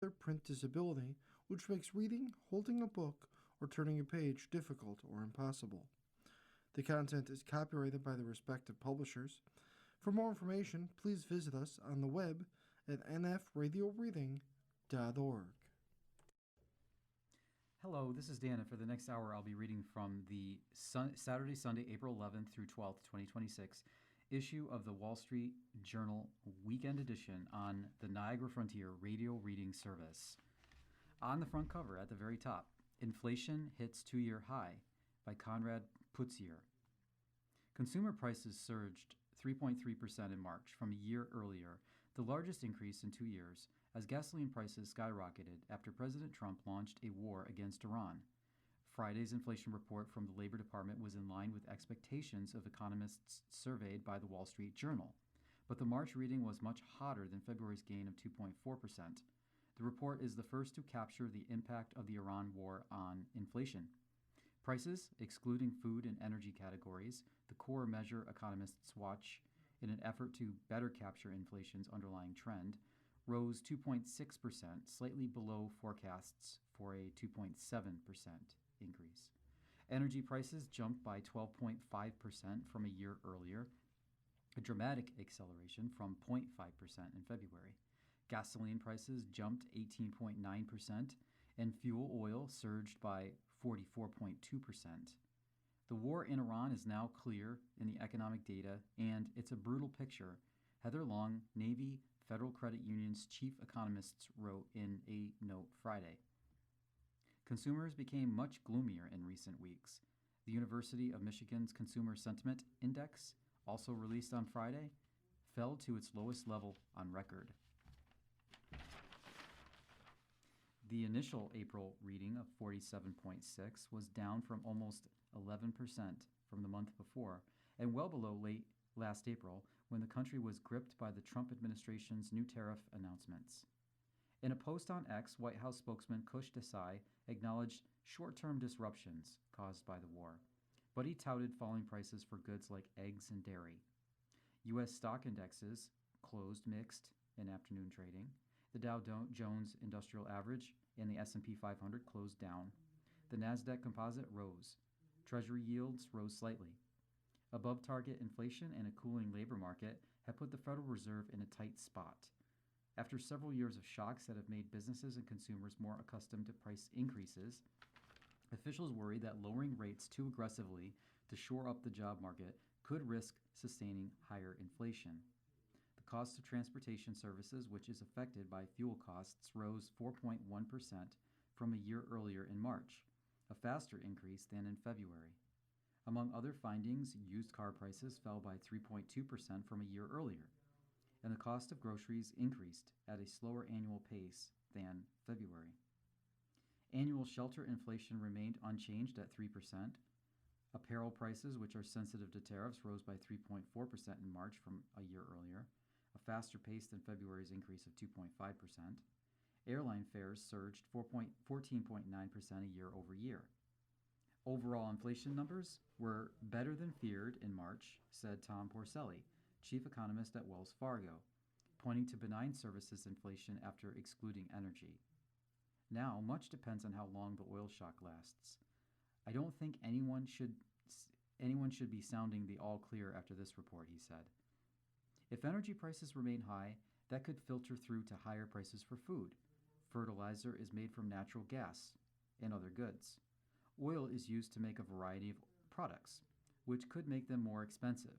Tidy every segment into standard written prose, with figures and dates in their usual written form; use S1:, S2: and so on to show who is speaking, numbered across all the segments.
S1: their print disability, which makes reading, holding a book, or turning a page difficult or impossible. The content is copyrighted by the respective publishers. For more information, please visit us on the web at nfradioreading.org.
S2: Hello, this is Dan, and for the next hour, I'll be reading from the Saturday, Sunday, April 11th through 12th, 2026 issue of the Wall Street Journal Weekend Edition on the Niagara Frontier Radio Reading Service. On the front cover, at the very top, Inflation Hits Two-Year High by Conrad Putzier. Consumer prices surged 3.3% in March from a year earlier, the largest increase in 2 years, as gasoline prices skyrocketed after President Trump launched a war against Iran. Friday's inflation report from the Labor Department was in line with expectations of economists surveyed by the Wall Street Journal, but the March reading was much hotter than February's gain of 2.4%. The report is the first to capture the impact of the Iran war on inflation. Prices, excluding food and energy categories, the core measure economists watch in an effort to better capture inflation's underlying trend, rose 2.6%, slightly below forecasts for a 2.7% increase. Energy prices jumped by 12.5% from a year earlier, a dramatic acceleration from 0.5% in February. Gasoline prices jumped 18.9%, and fuel oil surged by 44.2%. The war in Iran is now clear in the economic data, and it's a brutal picture, Heather Long, Navy Federal Credit Union's chief economists wrote in a note Friday. Consumers became much gloomier in recent weeks. The University of Michigan's Consumer Sentiment Index, also released on Friday, fell to its lowest level on record. The initial April reading of 47.6 was down from almost 11% from the month before, and well below last April, when the country was gripped by the Trump administration's new tariff announcements. In a post on X, White House spokesman Kush Desai acknowledged short-term disruptions caused by the war, but he touted falling prices for goods like eggs and dairy. U.S. stock indexes closed mixed in afternoon trading. The Dow Jones Industrial Average and the S&P 500 closed down. The Nasdaq Composite rose. Treasury yields rose slightly. Above target inflation and a cooling labor market have put the Federal Reserve in a tight spot. After several years of shocks that have made businesses and consumers more accustomed to price increases, officials worry that lowering rates too aggressively to shore up the job market could risk sustaining higher inflation. The cost of transportation services, which is affected by fuel costs, rose 4.1% from a year earlier in March, a faster increase than in February. Among other findings, used car prices fell by 3.2% from a year earlier, and the cost of groceries increased at a slower annual pace than February. Annual shelter inflation remained unchanged at 3%. Apparel prices, which are sensitive to tariffs, rose by 3.4% in March from a year earlier, a faster pace than February's increase of 2.5%. Airline fares surged 14.9% a year over year. Overall inflation numbers were better than feared in March, said Tom Porcelli, chief economist at Wells Fargo, pointing to benign services inflation after excluding energy. Now, much depends on how long the oil shock lasts. I don't think anyone should be sounding the all clear after this report, he said. If energy prices remain high, that could filter through to higher prices for food. Fertilizer is made from natural gas and other goods. Oil is used to make a variety of products, which could make them more expensive.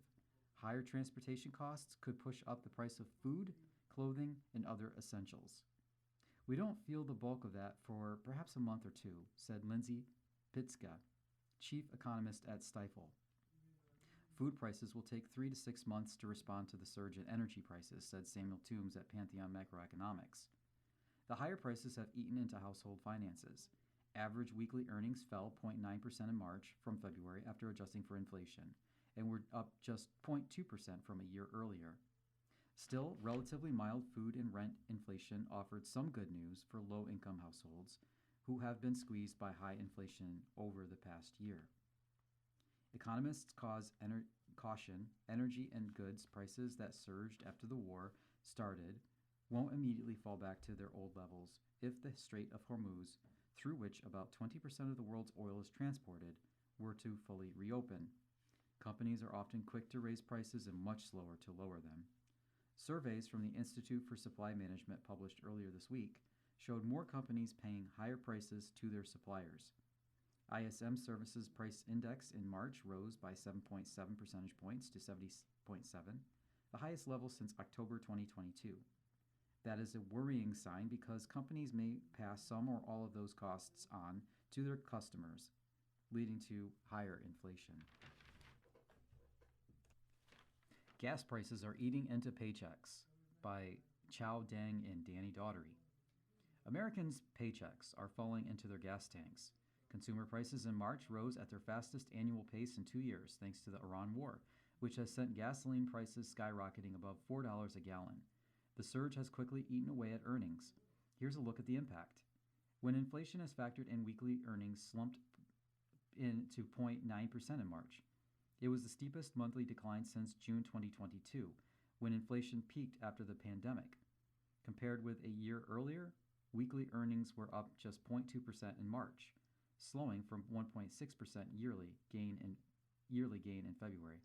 S2: Higher transportation costs could push up the price of food, clothing, and other essentials. We don't feel the bulk of that for perhaps a month or two, said Lindsay Pitska, chief economist at Stifel. Food prices will take 3 to 6 months to respond to the surge in energy prices, said Samuel Toombs at Pantheon Macroeconomics. The higher prices have eaten into household finances. Average weekly earnings fell 0.9% in March from February after adjusting for inflation, and were up just 0.2% from a year earlier. Still, relatively mild food and rent inflation offered some good news for low-income households who have been squeezed by high inflation over the past year. Economists caution energy and goods prices that surged after the war started won't immediately fall back to their old levels if the Strait of Hormuz, through which about 20% of the world's oil is transported, were to fully reopen. Companies are often quick to raise prices and much slower to lower them. Surveys from the Institute for Supply Management published earlier this week showed more companies paying higher prices to their suppliers. ISM Services Price Index in March rose by 7.7 percentage points to 70.7, the highest level since October 2022. That is a worrying sign because companies may pass some or all of those costs on to their customers, leading to higher inflation. Gas prices are eating into paychecks by Chow Deng and Danny Daughtery. Americans' paychecks are falling into their gas tanks. Consumer prices in March rose at their fastest annual pace in 2 years thanks to the Iran war, which has sent gasoline prices skyrocketing above $4 a gallon. The surge has quickly eaten away at earnings. Here's a look at the impact. When inflation is factored in, weekly earnings slumped into 0.9% in March. It was the steepest monthly decline since June 2022, when inflation peaked after the pandemic. Compared with a year earlier, weekly earnings were up just 0.2% in March, slowing from 1.6% yearly gain in February.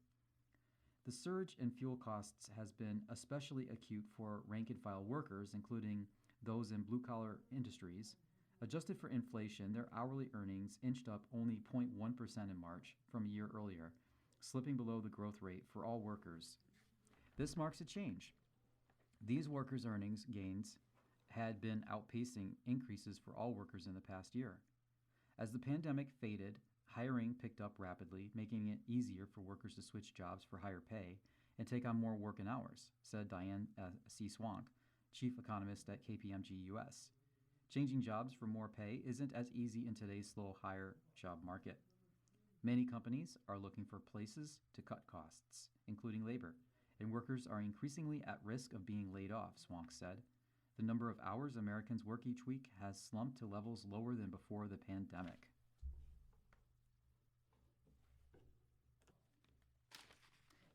S2: The surge in fuel costs has been especially acute for rank-and-file workers, including those in blue-collar industries. Adjusted for inflation, their hourly earnings inched up only 0.1% in March from a year earlier, slipping below the growth rate for all workers. This marks a change. These workers' earnings gains had been outpacing increases for all workers in the past year. As the pandemic faded, hiring picked up rapidly, making it easier for workers to switch jobs for higher pay and take on more work and hours, said Diane C. Swank, chief economist at KPMG US. Changing jobs for more pay isn't as easy in today's slow hire job market. Many companies are looking for places to cut costs, including labor, and workers are increasingly at risk of being laid off, Swank said. The number of hours Americans work each week has slumped to levels lower than before the pandemic.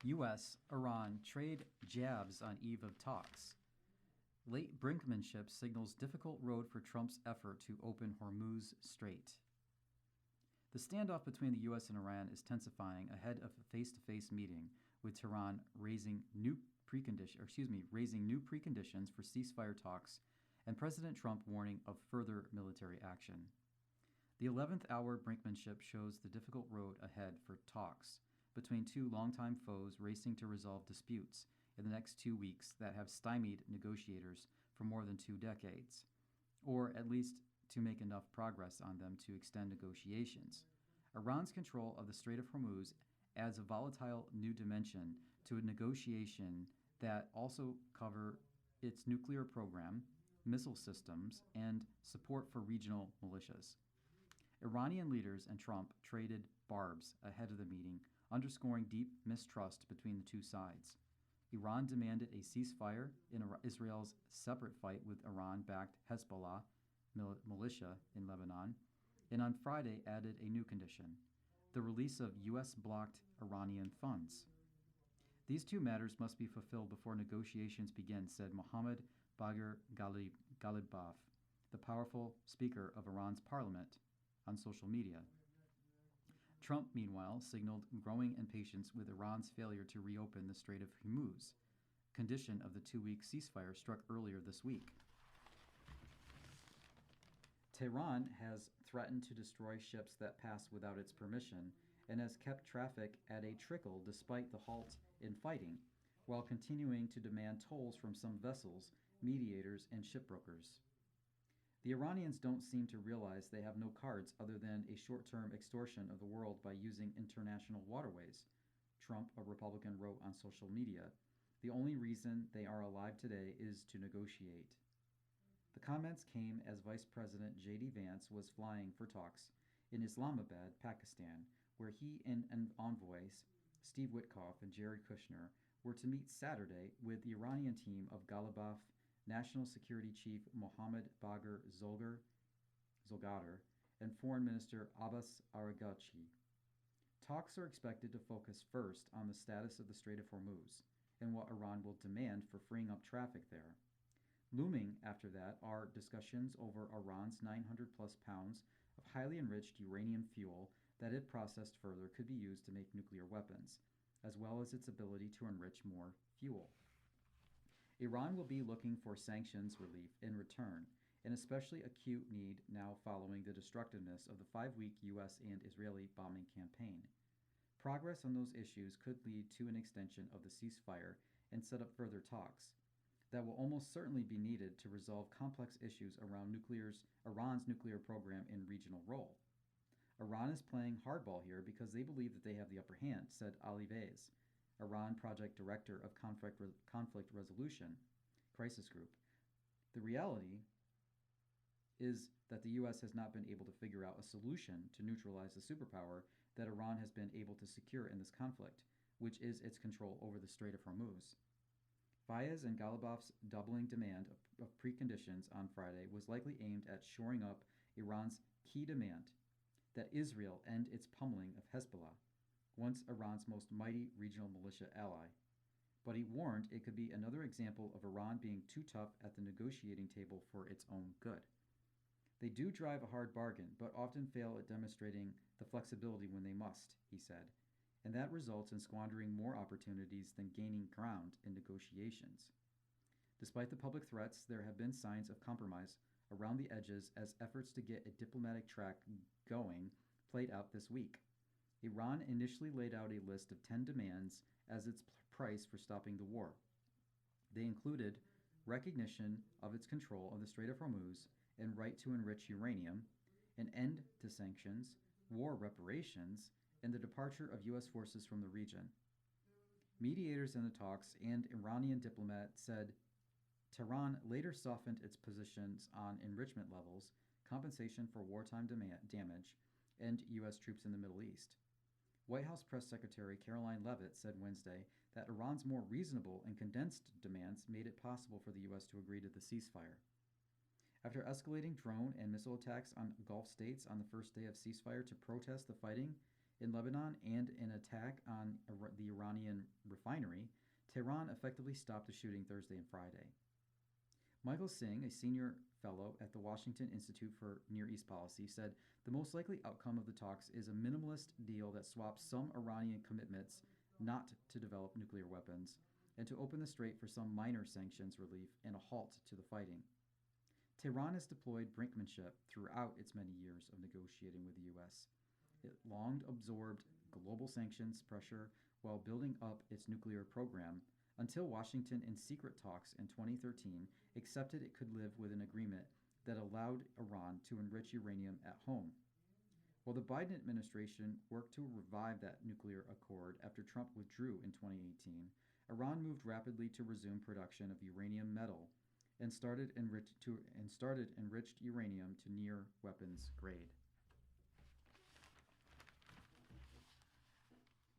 S2: U.S.-Iran trade jabs on eve of talks. Late brinkmanship signals difficult road for Trump's effort to open Hormuz Strait. The standoff between the U.S. and Iran is intensifying ahead of a face-to-face meeting, with Tehran raising new preconditions for ceasefire talks and President Trump warning of further military action. The 11th hour brinkmanship shows the difficult road ahead for talks between two longtime foes racing to resolve disputes in the next 2 weeks that have stymied negotiators for more than 2 decades, or at least to make enough progress on them to extend negotiations. Iran's control of the Strait of Hormuz adds a volatile new dimension to a negotiation that also cover its nuclear program, missile systems, and support for regional militias. Iranian leaders and Trump traded barbs ahead of the meeting, underscoring deep mistrust between the two sides. Iran demanded a ceasefire in Israel's separate fight with Iran-backed Hezbollah militia in Lebanon, and on Friday added a new condition: the release of U.S.-blocked Iranian funds. These two matters must be fulfilled before negotiations begin, said Mohammad Bagher Ghalibaf, the powerful speaker of Iran's parliament, on social media. Trump, meanwhile, signaled growing impatience with Iran's failure to reopen the Strait of Hormuz, condition of the 2-week ceasefire struck earlier this week. Tehran has threatened to destroy ships that pass without its permission and has kept traffic at a trickle despite the halt in fighting, while continuing to demand tolls from some vessels, mediators, and shipbrokers. The Iranians don't seem to realize they have no cards other than a short-term extortion of the world by using international waterways, Trump, a Republican, wrote on social media. The only reason they are alive today is to negotiate. The comments came as Vice President J.D. Vance was flying for talks in Islamabad, Pakistan, where he and envoys Steve Witkoff and Jared Kushner were to meet Saturday with the Iranian team of Ghalibaf, National Security Chief Mohammad Bagher Zolgadar, and Foreign Minister Abbas Araghchi. Talks are expected to focus first on the status of the Strait of Hormuz and what Iran will demand for freeing up traffic there. Looming after that are discussions over Iran's 900 plus pounds of highly enriched uranium fuel that, if processed further, could be used to make nuclear weapons, as well as its ability to enrich more fuel. Iran will be looking for sanctions relief in return, an especially acute need now following the destructiveness of the 5 week U.S. and Israeli bombing campaign. Progress on those issues could lead to an extension of the ceasefire and set up further talks that will almost certainly be needed to resolve complex issues around Iran's nuclear program and regional role. Iran is playing hardball here because they believe that they have the upper hand, said Ali Vaiz, Iran project director of conflict resolution crisis group. The reality is that the U.S. has not been able to figure out a solution to neutralize the superpower that Iran has been able to secure in this conflict, which is its control over the Strait of Hormuz. Fayez and Ghalibaf's doubling demand of preconditions on Friday was likely aimed at shoring up Iran's key demand that Israel end its pummeling of Hezbollah, once Iran's most mighty regional militia ally. But he warned it could be another example of Iran being too tough at the negotiating table for its own good. They do drive a hard bargain, but often fail at demonstrating the flexibility when they must, he said, and that results in squandering more opportunities than gaining ground in negotiations. Despite the public threats, there have been signs of compromise around the edges as efforts to get a diplomatic track going played out this week. Iran initially laid out a list of 10 demands as its price for stopping the war. They included recognition of its control of the Strait of Hormuz and right to enrich uranium, an end to sanctions, war reparations, and the departure of U.S. forces from the region. Mediators in the talks and Iranian diplomats said Tehran later softened its positions on enrichment levels, compensation for wartime damage, and U.S. troops in the Middle East. White House Press Secretary Caroline Leavitt said Wednesday that Iran's more reasonable and condensed demands made it possible for the U.S. to agree to the ceasefire. After escalating drone and missile attacks on Gulf states on the first day of ceasefire to protest the fighting in Lebanon and an attack on the Iranian refinery, Tehran effectively stopped the shooting Thursday and Friday. Michael Singh, a senior fellow at the Washington Institute for Near East Policy, said the most likely outcome of the talks is a minimalist deal that swaps some Iranian commitments not to develop nuclear weapons and to open the strait for some minor sanctions relief and a halt to the fighting. Tehran has deployed brinkmanship throughout its many years of negotiating with the U.S. It long absorbed global sanctions pressure while building up its nuclear program until Washington, in secret talks in 2013, accepted it could live with an agreement that allowed Iran to enrich uranium at home. While the Biden administration worked to revive that nuclear accord after Trump withdrew in 2018, Iran moved rapidly to resume production of uranium metal and started enriched uranium to near weapons grade.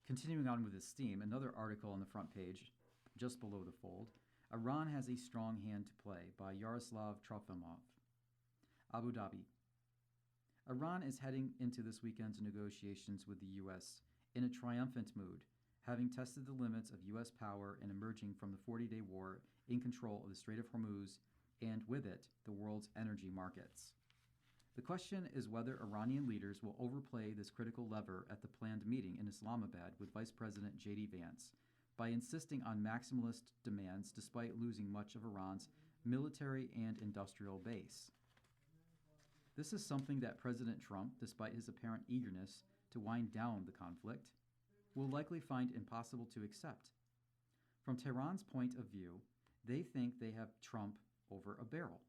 S2: Continuing on with this theme, another article on the front page, just below the fold, Iran has a strong hand to play by Yaroslav Trofimov. Abu Dhabi. Iran is heading into this weekend's negotiations with the U.S. in a triumphant mood, having tested the limits of U.S. power and emerging from the 40-day war in control of the Strait of Hormuz and, with it, the world's energy markets. The question is whether Iranian leaders will overplay this critical lever at the planned meeting in Islamabad with Vice President J.D. Vance by insisting on maximalist demands despite losing much of Iran's military and industrial base. This is something that President Trump, despite his apparent eagerness to wind down the conflict, will likely find impossible to accept. From Tehran's point of view, they think they have Trump over a barrel.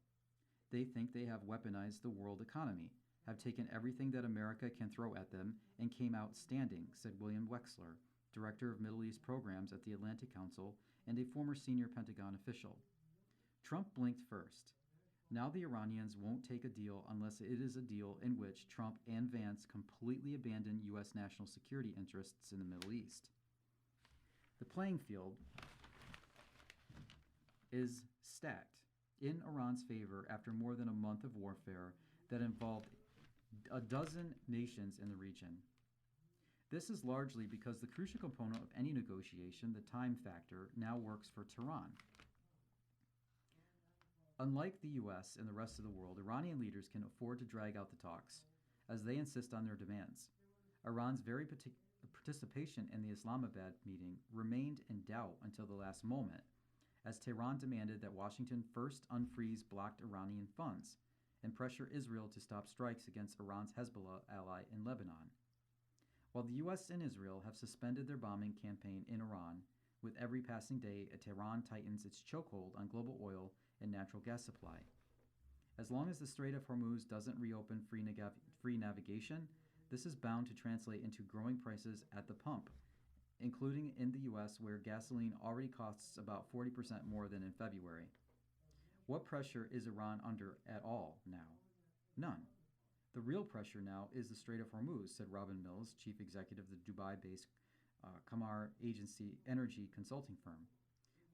S2: They think they have weaponized the world economy, have taken everything that America can throw at them, and came out standing, said William Wexler, Director of Middle East Programs at the Atlantic Council and a former senior Pentagon official. Trump blinked first. Now the Iranians won't take a deal unless it is a deal in which Trump and Vance completely abandon U.S. national security interests in the Middle East. The playing field is stacked in Iran's favor after more than a month of warfare that involved a dozen nations in the region. This is largely because the crucial component of any negotiation, the time factor, now works for Tehran. Unlike the US and the rest of the world, Iranian leaders can afford to drag out the talks, as they insist on their demands. Iran's very participation in the Islamabad meeting remained in doubt until the last moment, as Tehran demanded that Washington first unfreeze blocked Iranian funds and pressure Israel to stop strikes against Iran's Hezbollah ally in Lebanon. While the US and Israel have suspended their bombing campaign in Iran, with every passing day, Tehran tightens its chokehold on global oil and natural gas supply. As long as the Strait of Hormuz doesn't reopen free navigation, this is bound to translate into growing prices at the pump, including in the US, where gasoline already costs about 40% more than in February. What pressure is Iran under at all now? None. The real pressure now is the Strait of Hormuz, said Robin Mills, chief executive of the Dubai-based Qamar Agency energy consulting firm.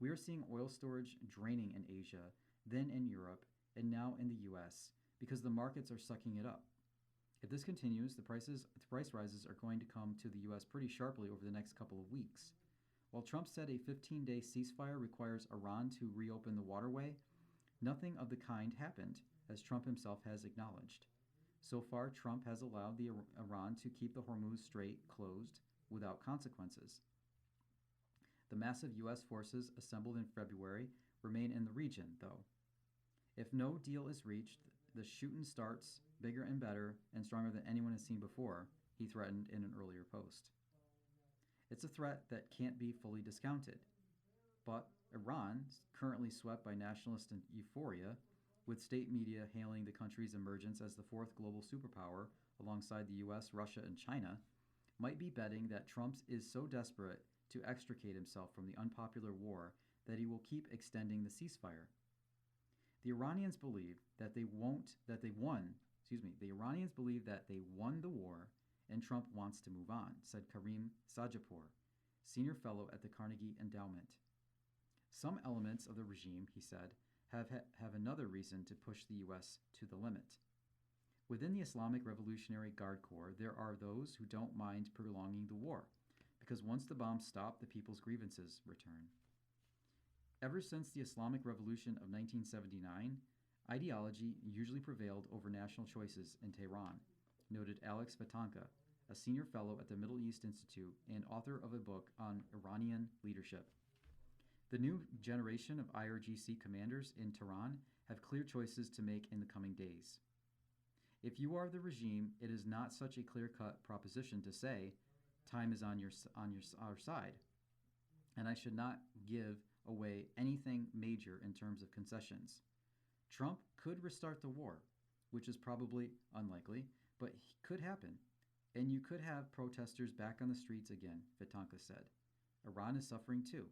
S2: We are seeing oil storage draining in Asia, then in Europe, and now in the US, because the markets are sucking it up. If this continues, the price rises are going to come to the US pretty sharply over the next couple of weeks. While Trump said a 15-day ceasefire requires Iran to reopen the waterway, nothing of the kind happened, as Trump himself has acknowledged. So far, Trump has allowed Iran to keep the Hormuz Strait closed without consequences. The massive U.S. forces assembled in February remain in the region, though. If no deal is reached, the shooting starts bigger and better and stronger than anyone has seen before, he threatened in an earlier post. It's a threat that can't be fully discounted. But Iran, currently swept by nationalist euphoria, with state media hailing the country's emergence as the fourth global superpower alongside the US, Russia, and China, might be betting that Trump is so desperate to extricate himself from the unpopular war that he will keep extending the ceasefire. The Iranians believe that they won the war and Trump wants to move on, said Karim Sajapour, senior fellow at the Carnegie Endowment. Some elements of the regime, he said, have another reason to push the U.S. to the limit. Within the Islamic Revolutionary Guard Corps, there are those who don't mind prolonging the war, because once the bombs stop, the people's grievances return. Ever since the Islamic Revolution of 1979, ideology usually prevailed over national choices in Tehran, noted Alex Vatanka, a senior fellow at the Middle East Institute and author of a book on Iranian leadership. The new generation of IRGC commanders in Tehran have clear choices to make in the coming days. If you are the regime, it is not such a clear-cut proposition to say, time is on our side, and I should not give away anything major in terms of concessions. Trump could restart the war, which is probably unlikely, but could happen, and you could have protesters back on the streets again, Vatanka said. Iran is suffering too.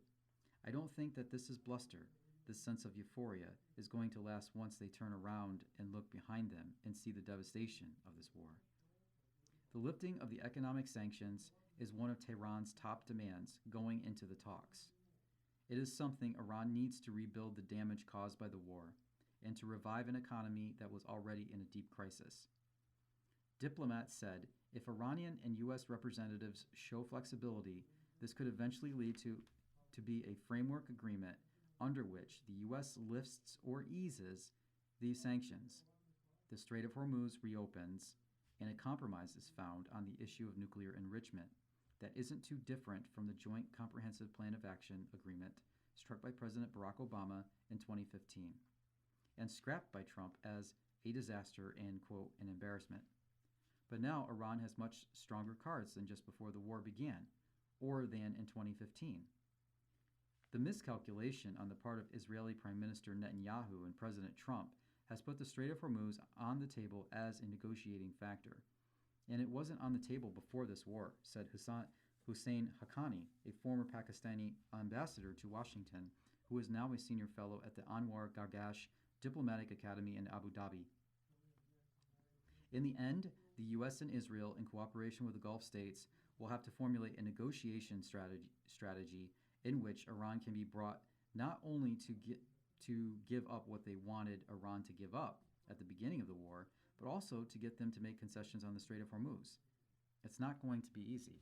S2: I don't think that this is bluster. This sense of euphoria is going to last once they turn around and look behind them and see the devastation of this war. The lifting of the economic sanctions is one of Tehran's top demands going into the talks. It is something Iran needs to rebuild the damage caused by the war and to revive an economy that was already in a deep crisis. Diplomats said if Iranian and U.S. representatives show flexibility, this could eventually lead to be a framework agreement under which the U.S. lifts or eases these sanctions. The Strait of Hormuz reopens, and a compromise is found on the issue of nuclear enrichment that isn't too different from the Joint Comprehensive Plan of Action agreement struck by President Barack Obama in 2015 and scrapped by Trump as a disaster and, quote, an embarrassment. But now Iran has much stronger cards than just before the war began, or than in 2015. The miscalculation on the part of Israeli Prime Minister Netanyahu and President Trump has put the Strait of Hormuz on the table as a negotiating factor. And it wasn't on the table before this war, said Hussein Haqqani, a former Pakistani ambassador to Washington, who is now a senior fellow at the Anwar Gargash Diplomatic Academy in Abu Dhabi. In the end, the U.S. and Israel, in cooperation with the Gulf states, will have to formulate a negotiation strategy in which Iran can be brought not only to give up what they wanted Iran to give up at the beginning of the war, but also to get them to make concessions on the Strait of Hormuz. It's not going to be easy.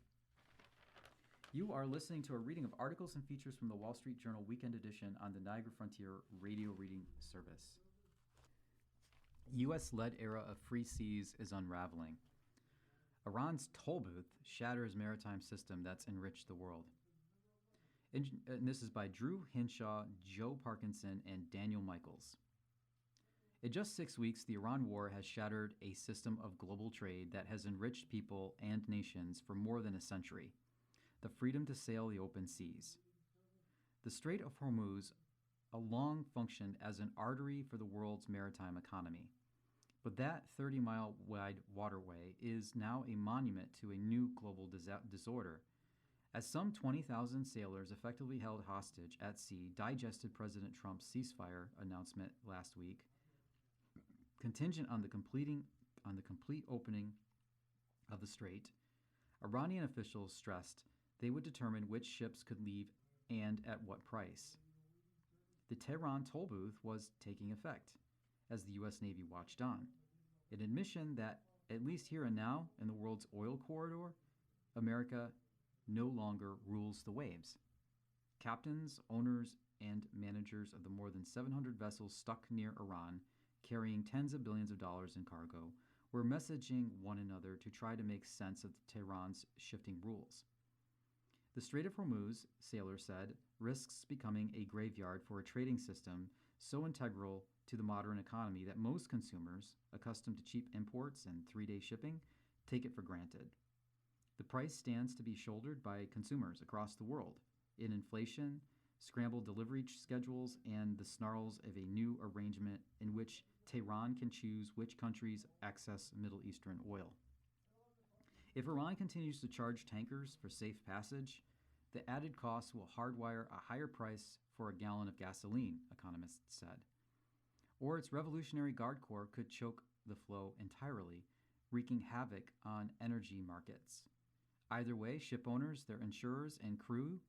S2: You are listening to a reading of articles and features from the Wall Street Journal Weekend Edition on the Niagara Frontier radio reading service. U.S.-led era of free seas is unraveling. Iran's toll booth shatters maritime system that's enriched the world. And this is by Drew Hinshaw, Joe Parkinson, and Daniel Michaels. In just 6 weeks, the Iran war has shattered a system of global trade that has enriched people and nations for more than a century. The freedom to sail the open seas. The Strait of Hormuz long functioned as an artery for the world's maritime economy. But that 30-mile wide waterway is now a monument to a new global disorder. As some 20,000 sailors effectively held hostage at sea digested President Trump's ceasefire announcement last week, contingent on the complete opening of the strait, Iranian officials stressed they would determine which ships could leave and at what price. The Tehran toll booth was taking effect as the U.S. Navy watched on, an admission that, at least here and now in the world's oil corridor, America no longer rules the waves. Captains, owners, and managers of the more than 700 vessels stuck near Iran, carrying tens of billions of dollars in cargo, were messaging one another to try to make sense of Tehran's shifting rules. The Strait of Hormuz, sailors said, risks becoming a graveyard for a trading system so integral to the modern economy that most consumers, accustomed to cheap imports and 3-day shipping, take it for granted. The price stands to be shouldered by consumers across the world in inflation, scrambled delivery schedules, and the snarls of a new arrangement in which Tehran can choose which countries access Middle Eastern oil. If Iran continues to charge tankers for safe passage, the added costs will hardwire a higher price for a gallon of gasoline, economists said. Or its Revolutionary Guard Corps could choke the flow entirely, wreaking havoc on energy markets. Either way, ship owners, their insurers, and crew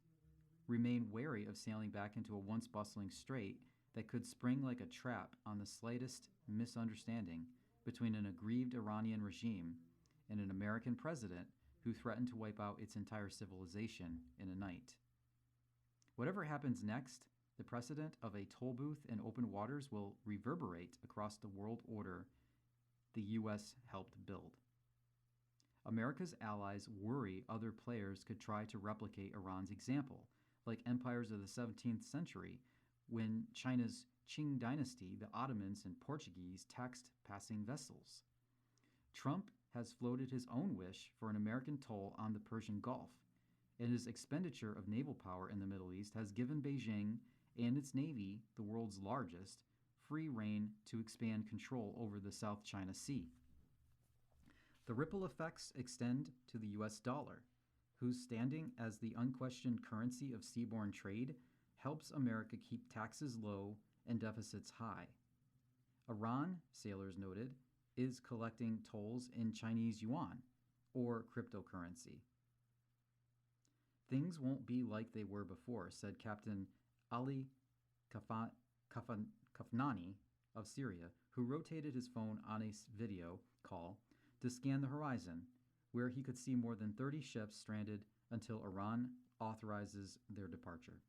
S2: remain wary of sailing back into a once bustling strait that could spring like a trap on the slightest misunderstanding between an aggrieved Iranian regime and an American president who threatened to wipe out its entire civilization in a night. Whatever happens next, the precedent of a toll booth in open waters will reverberate across the world order the U.S. helped build. America's allies worry other players could try to replicate Iran's example, like empires of the 17th century, when China's Qing dynasty, the Ottomans, and Portuguese taxed passing vessels. Trump has floated his own wish for an American toll on the Persian Gulf, and his expenditure of naval power in the Middle East has given Beijing and its navy, the world's largest, free rein to expand control over the South China Sea. The ripple effects extend to the U.S. dollar, whose standing as the unquestioned currency of seaborne trade helps America keep taxes low and deficits high. Iran, sailors noted, is collecting tolls in Chinese yuan, or cryptocurrency. Things won't be like they were before, said Captain Ali Kafnani of Syria, who rotated his phone on a video call to scan the horizon, where he could see more than 30 ships stranded until Iran authorizes their departure.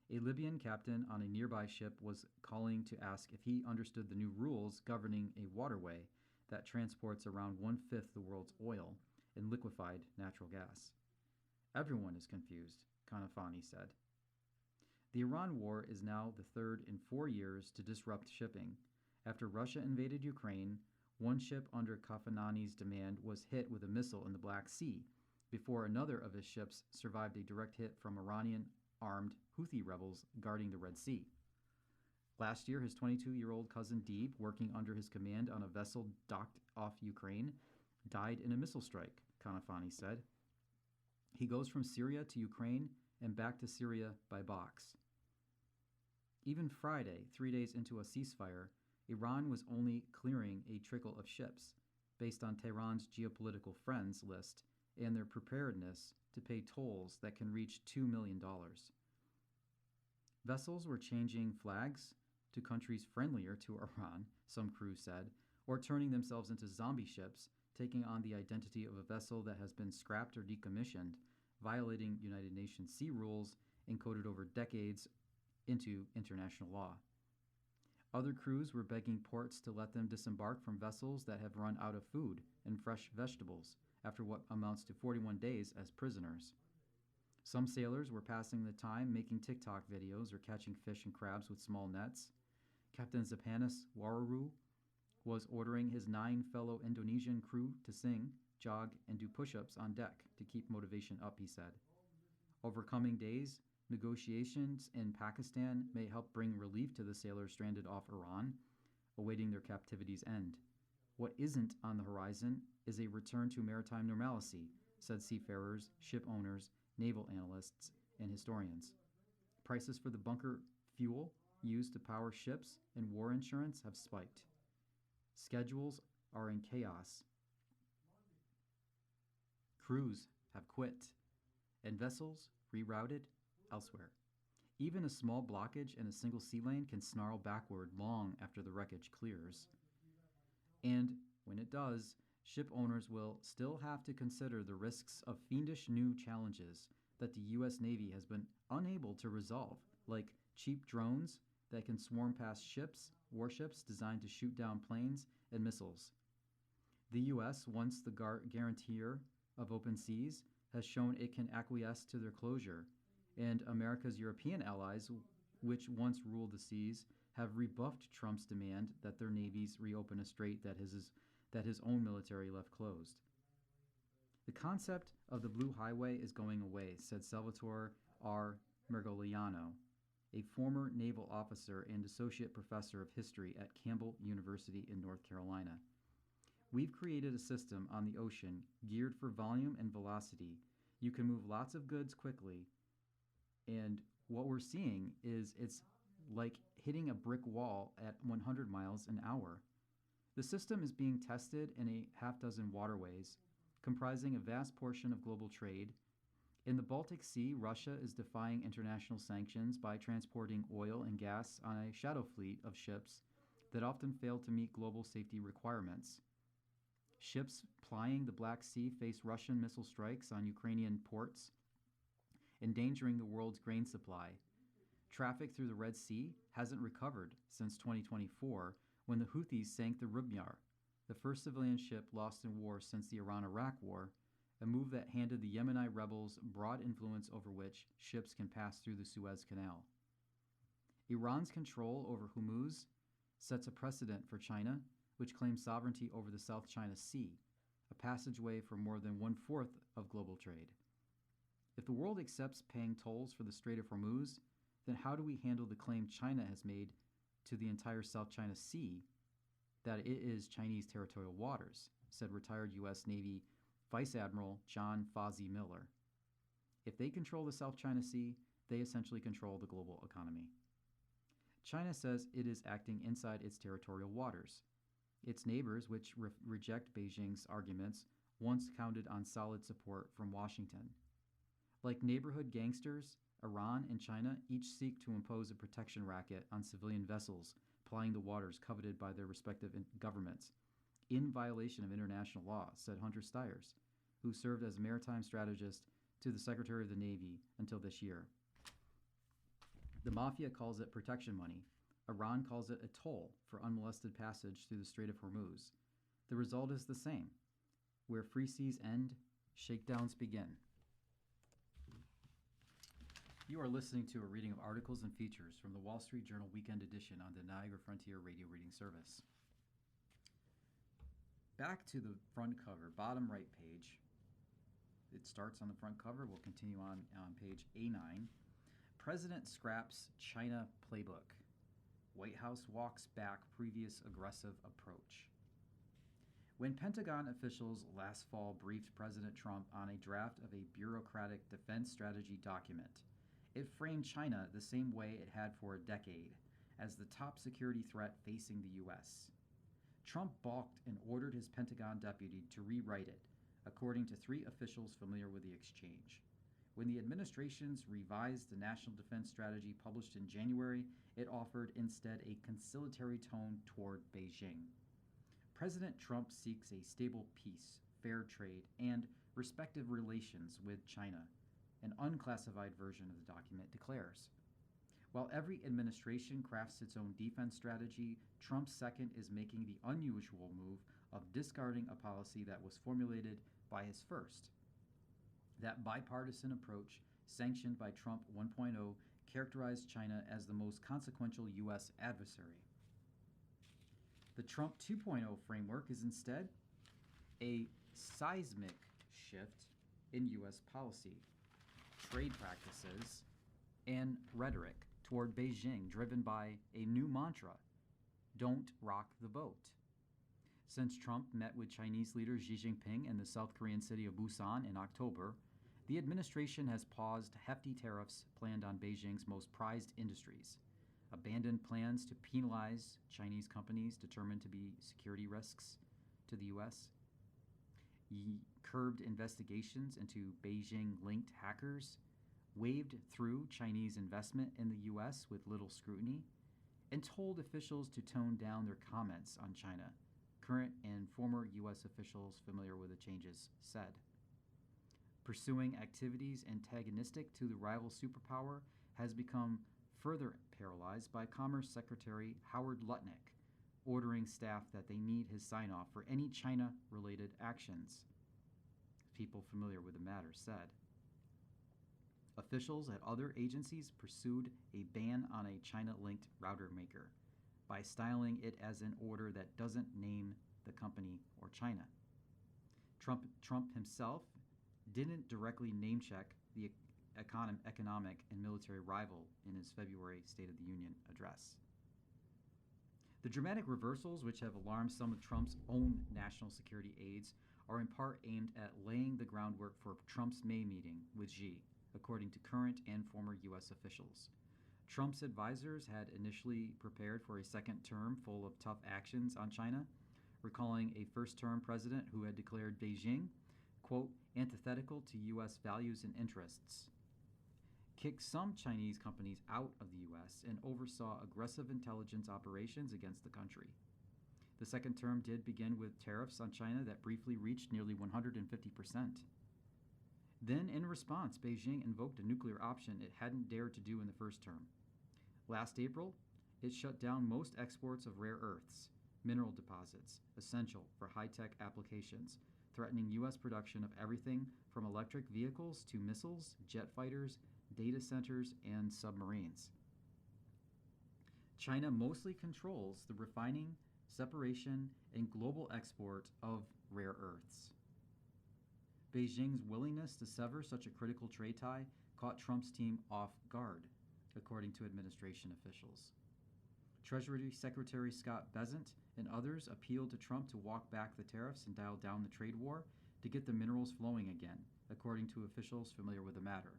S2: A Libyan captain on a nearby ship was calling to ask if he understood the new rules governing a waterway that transports around 1/5 the world's oil and liquefied natural gas. Everyone is confused, Kanafani said. The Iran war is now the third in 4 years to disrupt shipping. After Russia invaded Ukraine, one ship under Kafanani's demand was hit with a missile in the Black Sea, before another of his ships survived a direct hit from Iranian-armed Houthi rebels guarding the Red Sea. Last year, his 22-year-old cousin Deeb, working under his command on a vessel docked off Ukraine, died in a missile strike, Kanafani said. He goes from Syria to Ukraine and back to Syria by box. Even Friday, 3 days into a ceasefire, Iran was only clearing a trickle of ships, based on Tehran's geopolitical friends list and their preparedness to pay tolls that can reach $2 million. Vessels were changing flags to countries friendlier to Iran, some crews said, or turning themselves into zombie ships, taking on the identity of a vessel that has been scrapped or decommissioned, violating United Nations sea rules encoded over decades into international law. Other crews were begging ports to let them disembark from vessels that have run out of food and fresh vegetables after what amounts to 41 days as prisoners. Some sailors were passing the time making TikTok videos or catching fish and crabs with small nets. Captain Zepanis Wararu was ordering his 9 fellow Indonesian crew to sing, jog, and do push-ups on deck to keep motivation up, he said. Over coming days, negotiations in Pakistan may help bring relief to the sailors stranded off Iran, awaiting their captivity's end. What isn't on the horizon is a return to maritime normalcy, said seafarers, ship owners, naval analysts, and historians. Prices for the bunker fuel used to power ships and war insurance have spiked. Schedules are in chaos. Crews have quit, and vessels rerouted elsewhere. Even a small blockage in a single sea lane can snarl backward long after the wreckage clears. And when it does, ship owners will still have to consider the risks of fiendish new challenges that the U.S. Navy has been unable to resolve, like cheap drones that can swarm past ships, warships designed to shoot down planes and missiles. The U.S., once the guarantor of open seas, has shown it can acquiesce to their closure, and America's European allies, which once ruled the seas, have rebuffed Trump's demand that their navies reopen a strait that his own military left closed. The concept of the Blue Highway is going away, said Salvatore R. Mergoliano, a former naval officer and associate professor of history at Campbell University in North Carolina. We've created a system on the ocean geared for volume and velocity. You can move lots of goods quickly, and what we're seeing is it's like hitting a brick wall at 100 miles an hour. The system is being tested in a half dozen waterways, comprising a vast portion of global trade. In the Baltic Sea, Russia is defying international sanctions by transporting oil and gas on a shadow fleet of ships that often fail to meet global safety requirements. Ships plying the Black Sea face Russian missile strikes on Ukrainian ports, endangering the world's grain supply. Traffic through the Red Sea hasn't recovered since 2024, when the Houthis sank the Rubnyar, the first civilian ship lost in war since the Iran-Iraq War, a move that handed the Yemenite rebels broad influence over which ships can pass through the Suez Canal. Iran's control over Hormuz sets a precedent for China, which claims sovereignty over the South China Sea, a passageway for more than 1/4 of global trade. If the world accepts paying tolls for the Strait of Hormuz, then how do we handle the claim China has made to the entire South China Sea that it is Chinese territorial waters, said retired U.S. Navy Vice Admiral John Fozzie Miller. If they control the South China Sea, they essentially control the global economy. China says it is acting inside its territorial waters. Its neighbors, which reject Beijing's arguments, once counted on solid support from Washington. Like neighborhood gangsters, Iran and China each seek to impose a protection racket on civilian vessels plying the waters coveted by their respective governments, in violation of international law, said Hunter Stiers, who served as maritime strategist to the Secretary of the Navy until this year. The mafia calls it protection money. Iran calls it a toll for unmolested passage through the Strait of Hormuz. The result is the same. Where free seas end, shakedowns begin. You are listening to a reading of articles and features from the Wall Street Journal Weekend Edition on the Niagara Frontier Radio Reading Service. Back to the front cover, bottom right page. It starts on the front cover. We'll continue on page A9. President scraps China playbook. White House walks back previous aggressive approach. When Pentagon officials last fall briefed President Trump on a draft of a bureaucratic defense strategy document, it framed China the same way it had for a decade, as the top security threat facing the U.S. Trump balked and ordered his Pentagon deputy to rewrite it, according to 3 officials familiar with the exchange. When the administration's revised the National Defense Strategy published in January, it offered instead a conciliatory tone toward Beijing. President Trump seeks a stable peace, fair trade, and respective relations with China, an unclassified version of the document declares. While every administration crafts its own defense strategy, Trump's second is making the unusual move of discarding a policy that was formulated by his first. That bipartisan approach, sanctioned by Trump 1.0, characterized China as the most consequential U.S. adversary. The Trump 2.0 framework is instead a seismic shift in U.S. policy, trade practices, and rhetoric toward Beijing, driven by a new mantra: don't rock the boat. Since Trump met with Chinese leader Xi Jinping in the South Korean city of Busan in October, the administration has paused hefty tariffs planned on Beijing's most prized industries, abandoned plans to penalize Chinese companies determined to be security risks to the U.S., curbed investigations into Beijing-linked hackers, waved through Chinese investment in the U.S. with little scrutiny, and told officials to tone down their comments on China, current and former U.S. officials familiar with the changes said. Pursuing activities antagonistic to the rival superpower has become further paralyzed by Commerce Secretary Howard Lutnick ordering staff that they need his sign-off for any China-related actions, people familiar with the matter said. Officials at other agencies pursued a ban on a China-linked router maker by styling it as an order that doesn't name the company or China. Trump himself didn't directly name-check the economic and military rival in his February State of the Union address. The dramatic reversals, which have alarmed some of Trump's own national security aides, are in part aimed at laying the groundwork for Trump's May meeting with Xi, according to current and former U.S. officials. Trump's advisors had initially prepared for a second term full of tough actions on China, recalling a first-term president who had declared Beijing, quote, antithetical to U.S. values and interests, kicked some Chinese companies out of the U.S., and oversaw aggressive intelligence operations against the country. The second term did begin with tariffs on China that briefly reached nearly 150%. Then, in response, Beijing invoked a nuclear option it hadn't dared to do in the first term. Last April, it shut down most exports of rare earths, mineral deposits, essential for high-tech applications, threatening U.S. production of everything from electric vehicles to missiles, jet fighters, data centers, and submarines. China mostly controls the refining, separation, and global export of rare earths. Beijing's willingness to sever such a critical trade tie caught Trump's team off guard, according to administration officials. Treasury Secretary Scott Bessent and others appealed to Trump to walk back the tariffs and dial down the trade war to get the minerals flowing again, according to officials familiar with the matter.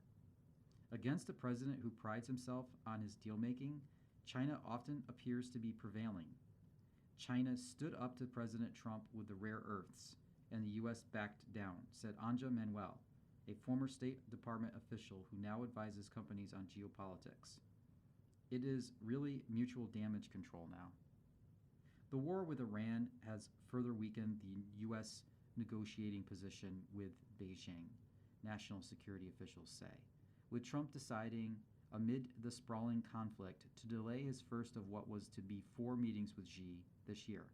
S2: Against a president who prides himself on his deal-making, China often appears to be prevailing. China stood up to President Trump with the rare earths, and the U.S. backed down, said Anja Manuel, a former State Department official who now advises companies on geopolitics. It is really mutual damage control now. The war with Iran has further weakened the U.S. negotiating position with Beijing, national security officials say, with Trump deciding, amid the sprawling conflict, to delay his first of what was to be 4 meetings with Xi this year.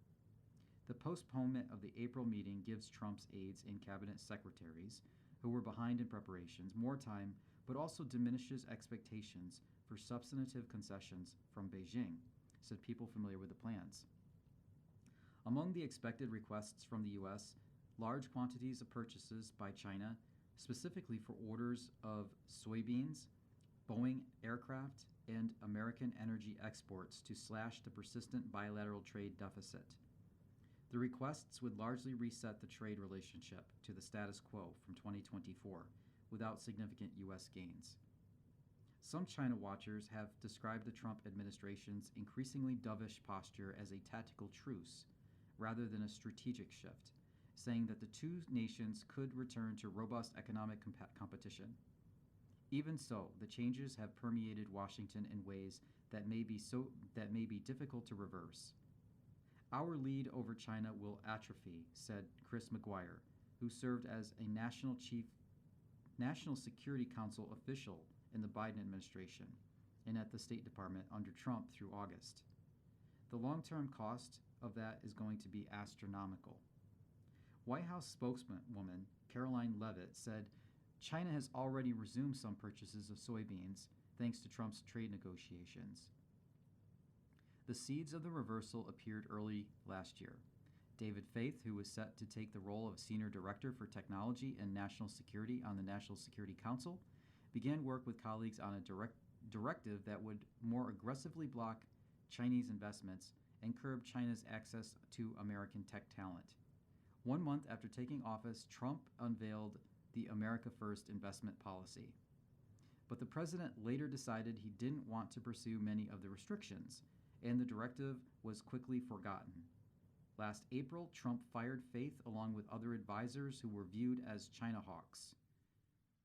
S2: The postponement of the April meeting gives Trump's aides and cabinet secretaries, who were behind in preparations, more time, but also diminishes expectations for substantive concessions from Beijing, said people familiar with the plans. Among the expected requests from the U.S., large quantities of purchases by China, specifically for orders of soybeans, Boeing aircraft, and American energy exports to slash the persistent bilateral trade deficit. The requests would largely reset the trade relationship to the status quo from 2024 without significant U.S. gains. Some China watchers have described the Trump administration's increasingly dovish posture as a tactical truce rather than a strategic shift, saying that the two nations could return to robust economic competition. Even so, the changes have permeated Washington in ways that may be difficult to reverse. Our lead over China will atrophy, said Chris McGuire, who served as a National Security Council official in the Biden administration and at the State Department under Trump through August. The long-term cost of that is going to be astronomical. White House spokeswoman Caroline Leavitt said China has already resumed some purchases of soybeans thanks to Trump's trade negotiations. The seeds of the reversal appeared early last year. David Faith, who was set to take the role of Senior Director for Technology and National Security on the National Security Council, began work with colleagues on a directive that would more aggressively block Chinese investments and curb China's access to American tech talent. 1 month after taking office, Trump unveiled the America First investment policy. But the president later decided he didn't want to pursue many of the restrictions, and the directive was quickly forgotten. Last April, Trump fired Faith along with other advisors who were viewed as China hawks.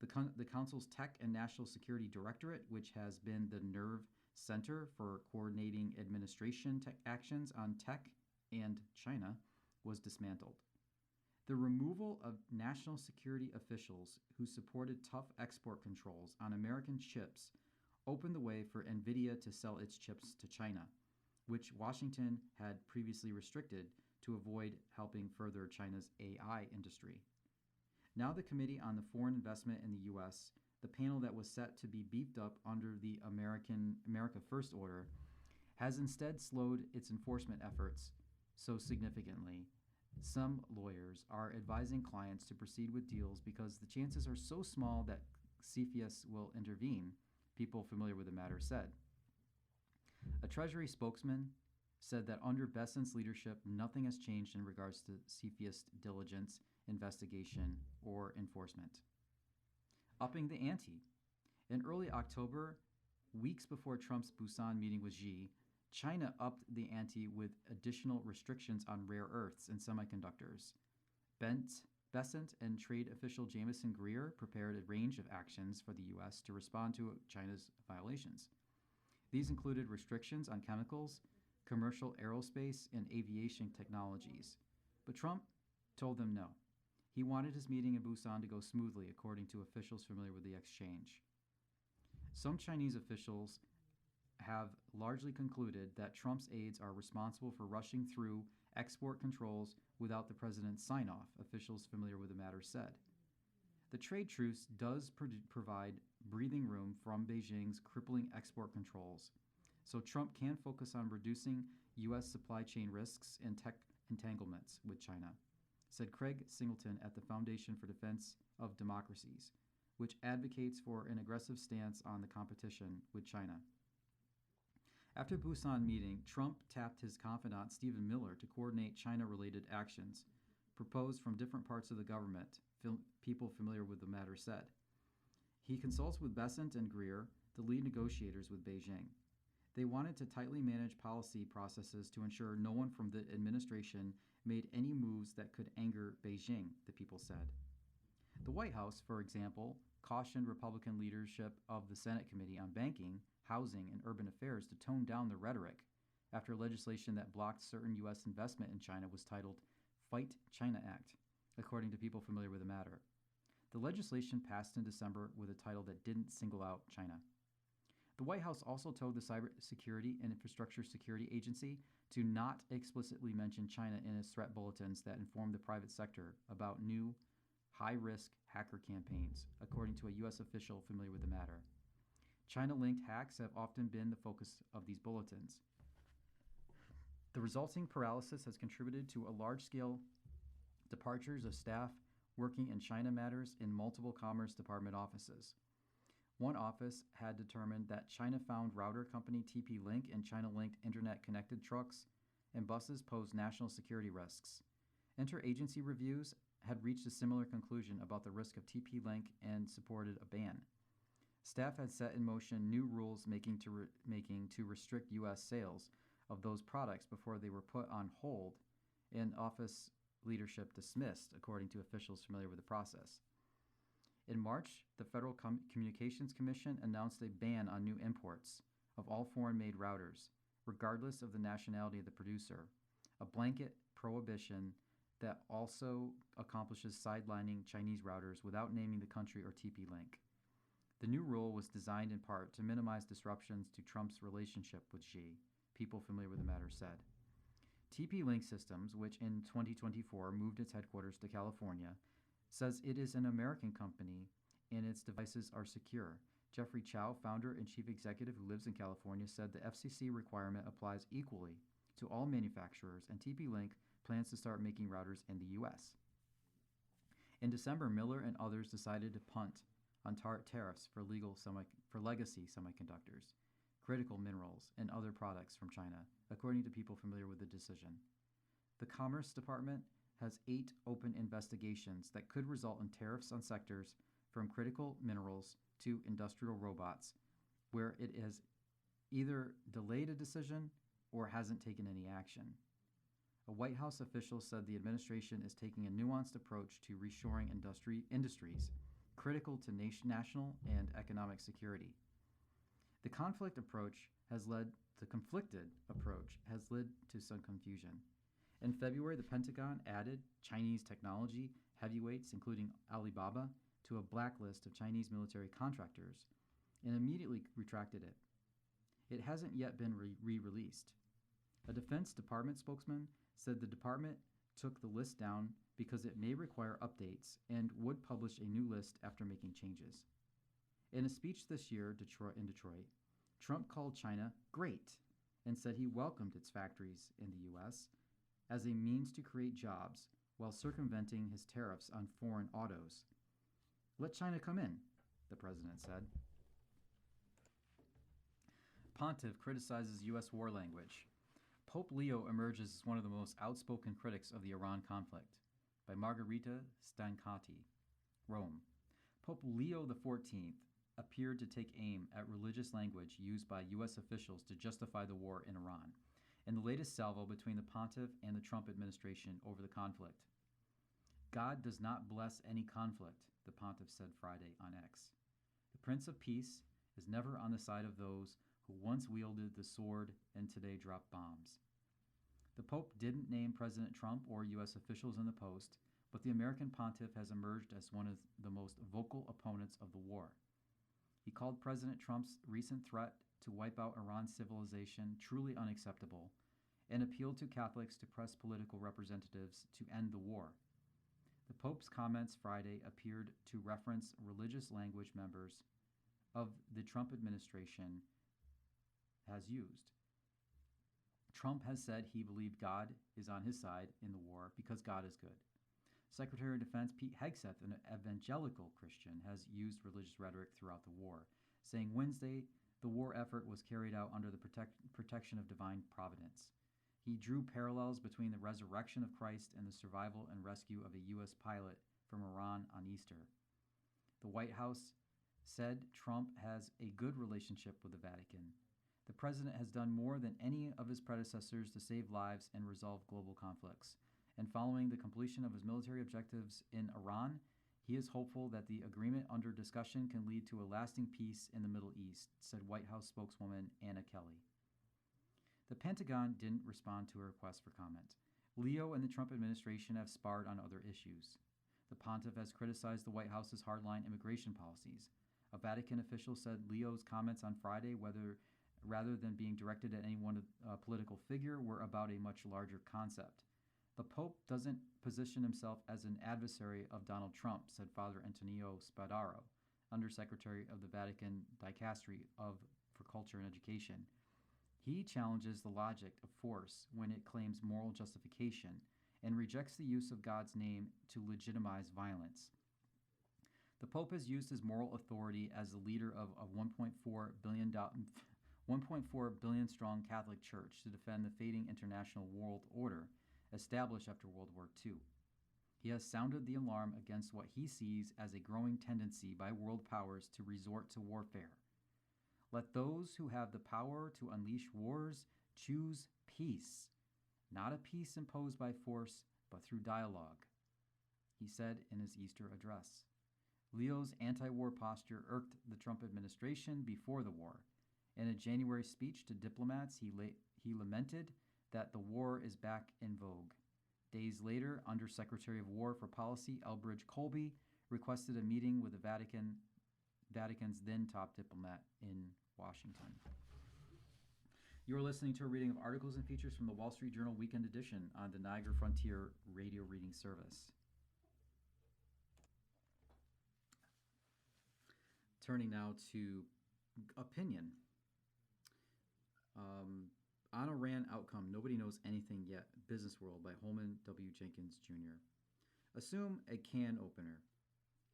S2: The Council's Tech and National Security Directorate, which has been the nerve center for coordinating administration actions on tech and China, was dismantled. The removal of national security officials who supported tough export controls on American chips opened the way for NVIDIA to sell its chips to China, which Washington had previously restricted to avoid helping further China's AI industry. Now the Committee on the Foreign Investment in the U.S., the panel that was set to be beefed up under the America First order, has instead slowed its enforcement efforts so significantly. Some lawyers are advising clients to proceed with deals because the chances are so small that CFIUS will intervene, people familiar with the matter said. A Treasury spokesman said that under Bessent's leadership, nothing has changed in regards to CFIUS diligence, investigation, or enforcement. Upping the ante. In early October, weeks before Trump's Busan meeting with Xi, China upped the ante with additional restrictions on rare earths and semiconductors. Bessent and trade official Jamieson Greer prepared a range of actions for the U.S. to respond to China's violations. These included restrictions on chemicals, commercial aerospace, and aviation technologies. But Trump told them no. He wanted his meeting in Busan to go smoothly, according to officials familiar with the exchange. Some Chinese officials have largely concluded that Trump's aides are responsible for rushing through export controls without the president's sign-off, officials familiar with the matter said. The trade truce does provide breathing room from Beijing's crippling export controls, so Trump can focus on reducing U.S. supply chain risks and tech entanglements with China, said Craig Singleton at the Foundation for Defense of Democracies, which advocates for an aggressive stance on the competition with China. After Busan meeting, Trump tapped his confidant Stephen Miller to coordinate China-related actions proposed from different parts of the government, people familiar with the matter said. He consults with Bessent and Greer, the lead negotiators with Beijing. They wanted to tightly manage policy processes to ensure no one from the administration made any moves that could anger Beijing, the people said. The White House, for example, cautioned Republican leadership of the Senate Committee on Banking, Housing, and Urban Affairs to tone down the rhetoric after legislation that blocked certain U.S. investment in China was titled Fight China Act, according to people familiar with the matter. The legislation passed in December with a title that didn't single out China. The White House also told the Cybersecurity and Infrastructure Security Agency to not explicitly mention China in its threat bulletins that informed the private sector about new, high-risk hacker campaigns, according to a U.S. official familiar with the matter. China-linked hacks have often been the focus of these bulletins. The resulting paralysis has contributed to a large-scale departures of staff working in China matters in multiple Commerce Department offices. One office had determined that China-found router company TP-Link and China-linked internet-connected trucks and buses posed national security risks. Interagency reviews had reached a similar conclusion about the risk of TP-Link and supported a ban. Staff had set in motion new rules making to restrict U.S. sales of those products before they were put on hold and office leadership dismissed, according to officials familiar with the process. In March, the Federal Communications Commission announced a ban on new imports of all foreign-made routers, regardless of the nationality of the producer, a blanket prohibition that also accomplishes sidelining Chinese routers without naming the country or TP-Link. The new rule was designed in part to minimize disruptions to Trump's relationship with Xi, people familiar with the matter said. TP-Link Systems, which in 2024 moved its headquarters to California, says it is an American company and its devices are secure. Jeffrey Chow, founder and chief executive who lives in California, said the FCC requirement applies equally to all manufacturers, and TP-Link plans to start making routers in the U.S. In December, Miller and others decided to punt on tariffs for legacy semiconductors, critical minerals, and other products from China, according to people familiar with the decision. The Commerce Department has 8 open investigations that could result in tariffs on sectors from critical minerals to industrial robots, where it has either delayed a decision or hasn't taken any action. A White House official said the administration is taking a nuanced approach to reshoring industries critical to national and economic security. The conflicted approach has led to some confusion. In February, the Pentagon added Chinese technology heavyweights, including Alibaba, to a blacklist of Chinese military contractors and immediately retracted it. It hasn't yet been re-released. A Defense Department spokesman said the department took the list down because it may require updates and would publish a new list after making changes. In a speech this year in Detroit, Trump called China great and said he welcomed its factories in the U.S. as a means to create jobs while circumventing his tariffs on foreign autos. Let China come in, the president said. Pontiff criticizes U.S. war language. Pope Leo emerges as one of the most outspoken critics of the Iran conflict. By Margherita Stancati, Rome. Pope Leo XIV appeared to take aim at religious language used by U.S. officials to justify the war in Iran, and the latest salvo between the pontiff and the Trump administration over the conflict. God does not bless any conflict, the pontiff said Friday on X. The Prince of Peace is never on the side of those who once wielded the sword and today drop bombs. The Pope didn't name President Trump or U.S. officials in the post, but the American pontiff has emerged as one of the most vocal opponents of the war. He called President Trump's recent threat to wipe out Iran's civilization truly unacceptable and appealed to Catholics to press political representatives to end the war. The Pope's comments Friday appeared to reference religious language members of the Trump administration has used. Trump has said he believed God is on his side in the war because God is good. Secretary of Defense Pete Hegseth, an evangelical Christian, has used religious rhetoric throughout the war, saying Wednesday the war effort was carried out under the protection of divine providence. He drew parallels between the resurrection of Christ and the survival and rescue of a U.S. pilot from Iran on Easter. The White House said Trump has a good relationship with the Vatican. The president has done more than any of his predecessors to save lives and resolve global conflicts. And following the completion of his military objectives in Iran, he is hopeful that the agreement under discussion can lead to a lasting peace in the Middle East, said White House spokeswoman Anna Kelly. The Pentagon didn't respond to a request for comment. Leo and the Trump administration have sparred on other issues. The pontiff has criticized the White House's hardline immigration policies. A Vatican official said Leo's comments on Friday, rather than being directed at any one political figure, were about a much larger concept. The Pope doesn't position himself as an adversary of Donald Trump, said Father Antonio Spadaro, Undersecretary of the Vatican Dicastery for Culture and Education. He challenges the logic of force when it claims moral justification and rejects the use of God's name to legitimize violence. The Pope has used his moral authority as the leader of a $1.4 billion strong Catholic Church to defend the fading international world order established after World War II. He has sounded the alarm against what he sees as a growing tendency by world powers to resort to warfare. Let those who have the power to unleash wars choose peace, not a peace imposed by force, but through dialogue, he said in his Easter address. Leo's anti-war posture irked the Trump administration before the war. In a January speech to diplomats, he lamented that the war is back in vogue. Days later, Undersecretary of War for Policy Elbridge Colby requested a meeting with the Vatican Vatican's then top diplomat in Washington. You are listening to a reading of articles and features from the Wall Street Journal Weekend Edition on the Niagara Frontier Radio Reading Service. Turning now to opinion. On Iran outcome, nobody knows anything yet. Business World by Holman W. Jenkins Jr. Assume a can opener.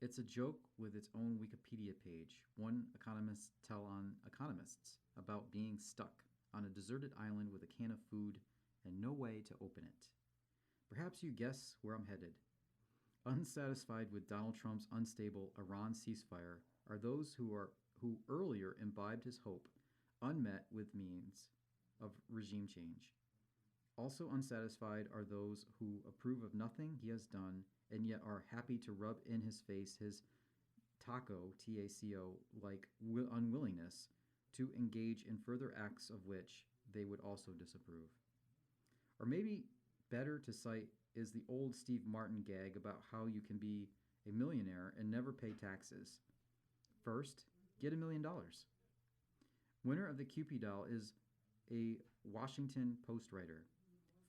S2: It's a joke with its own Wikipedia page. One economists tell on economists about being stuck on a deserted island with a can of food and no way to open it. Perhaps you guess where I'm headed. Unsatisfied with Donald Trump's unstable Iran ceasefire are those who earlier imbibed his hope, unmet with means of regime change. Also unsatisfied are those who approve of nothing he has done and yet are happy to rub in his face his TACO, T-A-C-O, like unwillingness to engage in further acts of which they would also disapprove. Or maybe better to cite is the old Steve Martin gag about how you can be a millionaire and never pay taxes. First, get $1 million. Winner of the Cupid doll is a Washington Post writer.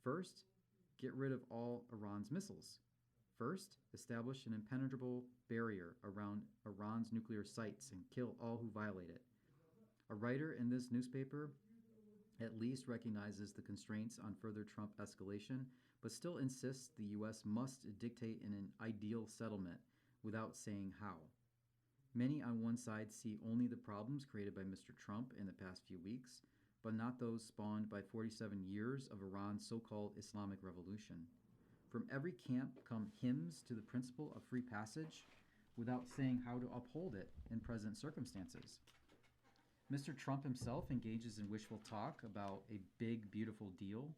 S2: First, get rid of all Iran's missiles. First, establish an impenetrable barrier around Iran's nuclear sites and kill all who violate it. A writer in this newspaper at least recognizes the constraints on further Trump escalation, but still insists the U.S. must dictate an ideal settlement without saying how. Many on one side see only the problems created by Mr. Trump in the past few weeks, but not those spawned by 47 years of Iran's so-called Islamic Revolution. From every camp come hymns to the principle of free passage without saying how to uphold it in present circumstances. Mr. Trump himself engages in wishful talk about a big, beautiful deal,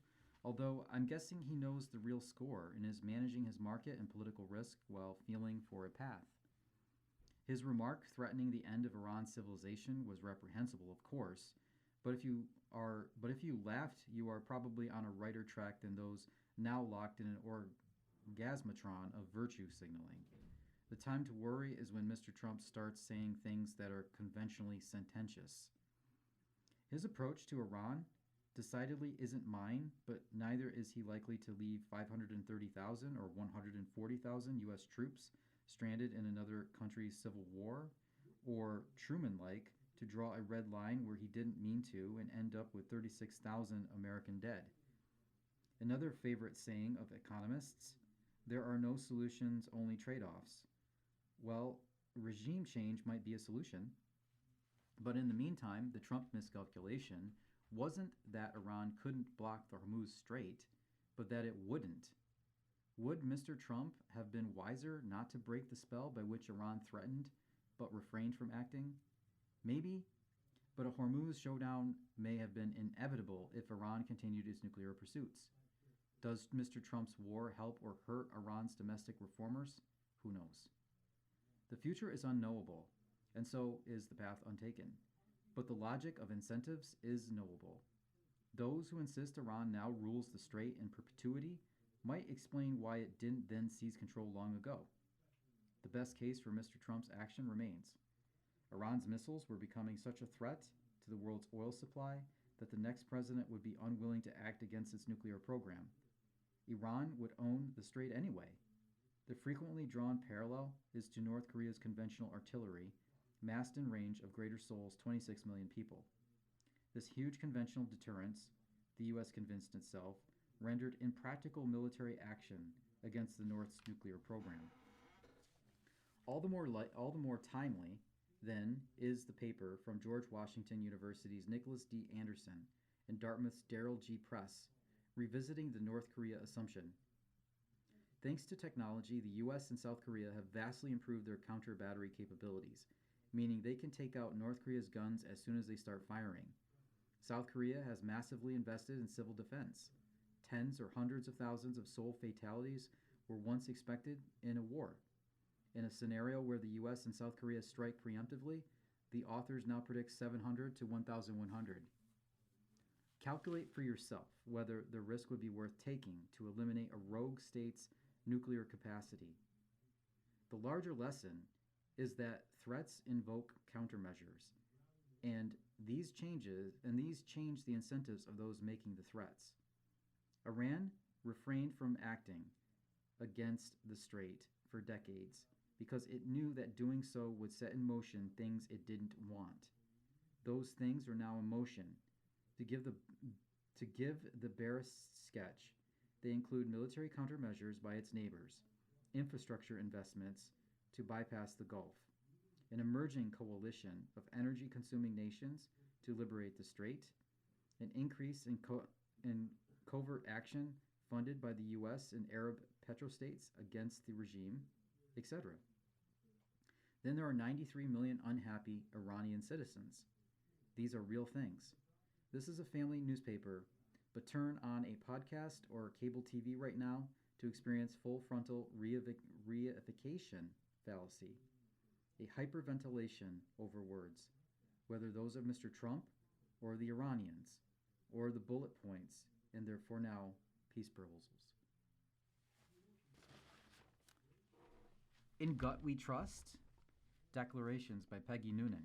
S2: although I'm guessing he knows the real score and is managing his market and political risk while feeling for a path. His remark threatening the end of Iran's civilization was reprehensible, of course, but if you laughed, you are probably on a righter track than those now locked in an orgasmatron of virtue signaling. The time to worry is when Mr. Trump starts saying things that are conventionally sententious. His approach to Iran decidedly isn't mine, but neither is he likely to leave 530,000 or 140,000 U.S. troops stranded in another country's civil war, or Truman-like to draw a red line where he didn't mean to and end up with 36,000 American dead. Another favorite saying of economists, there are no solutions, only trade-offs. Well, regime change might be a solution, but in the meantime, the Trump miscalculation wasn't that Iran couldn't block the Hormuz Strait, but that it wouldn't. Would Mr. Trump have been wiser not to break the spell by which Iran threatened but refrained from acting? Maybe, but a Hormuz showdown may have been inevitable if Iran continued its nuclear pursuits. Does Mr. Trump's war help or hurt Iran's domestic reformers? Who knows? The future is unknowable, and so is the path untaken. But the logic of incentives is knowable. Those who insist Iran now rules the Strait in perpetuity might explain why it didn't then seize control long ago. The best case for Mr. Trump's action remains. Iran's missiles were becoming such a threat to the world's oil supply that the next president would be unwilling to act against its nuclear program. Iran would own the Strait anyway. The frequently drawn parallel is to North Korea's conventional artillery, massed in range of Greater Seoul's 26 million people. This huge conventional deterrence, the U.S. convinced itself, rendered impractical military action against the North's nuclear program. All the more timely, then, is the paper from George Washington University's Nicholas D. Anderson and Dartmouth's Darrell G. Press, revisiting the North Korea assumption. Thanks to technology, the U.S. and South Korea have vastly improved their counter-battery capabilities, meaning they can take out North Korea's guns as soon as they start firing. South Korea has massively invested in civil defense. Tens or hundreds of thousands of Seoul fatalities were once expected in a war. In a scenario where the U.S. and South Korea strike preemptively, the authors now predict 700 to 1,100. Calculate for yourself whether the risk would be worth taking to eliminate a rogue state's nuclear capacity. The larger lesson is that threats invoke countermeasures, and these change the incentives of those making the threats. Iran refrained from acting against the strait for decades because it knew that doing so would set in motion things it didn't want. Those things are now in motion. To give the barest sketch, they include military countermeasures by its neighbors, infrastructure investments to bypass the Gulf, an emerging coalition of energy-consuming nations to liberate the strait, an increase in covert action funded by the U.S. and Arab petrostates against the regime, etc. Then there are 93 million unhappy Iranian citizens. These are real things. This is a family newspaper, but turn on a podcast or cable TV right now to experience full frontal reification fallacy, a hyperventilation over words, whether those of Mr. Trump or the Iranians, or the bullet points in their for now peace proposals. In Gut We Trust, Declarations by Peggy Noonan.